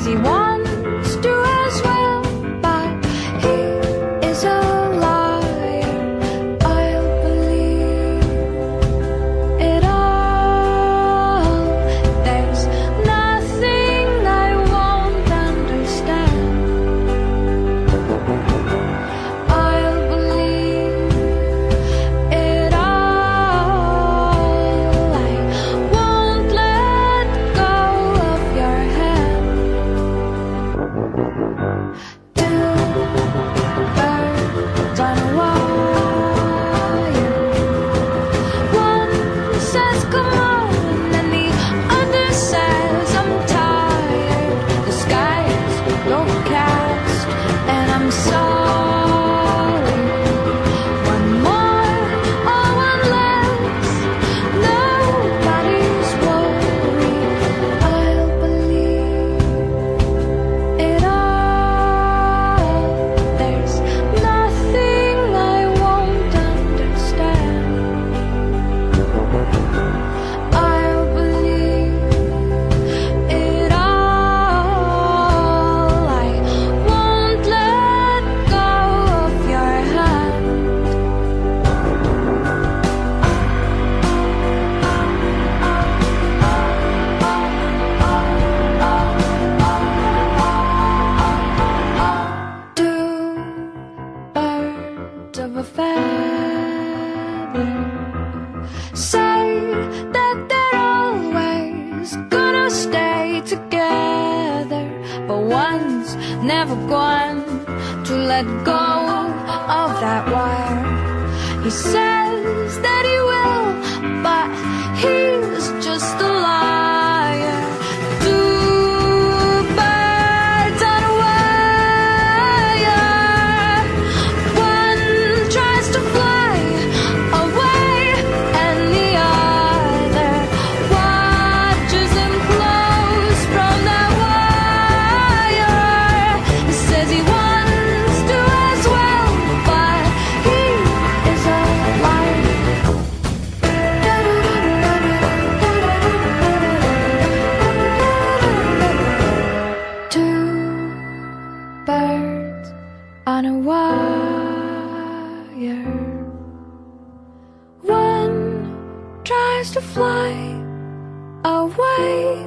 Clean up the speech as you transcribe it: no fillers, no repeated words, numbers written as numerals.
says he wants to as well, but he is a liar. I'll believe it all. There's nothing I won't understand. I'll believe it all. I won't let go of your hand. Two birds on a wire. One says come on, and the other says I'm tired. The sky's overcast, and I'm sorry. One more or one less, nobody's worried. I'll believe it all. There's nothing I won't understand. I'll believe it all. I won't let go of your hand. Two birds of a feather say that they're always gonna stay together, but one's never going to let go of that wire. He says that he will, but he's just a liar. Two birds on a wire. One tries to fly away, and the other watches him close from that wire. He says he wants to as well, but he is a liar. Two birds on a wire. One tries to fly away,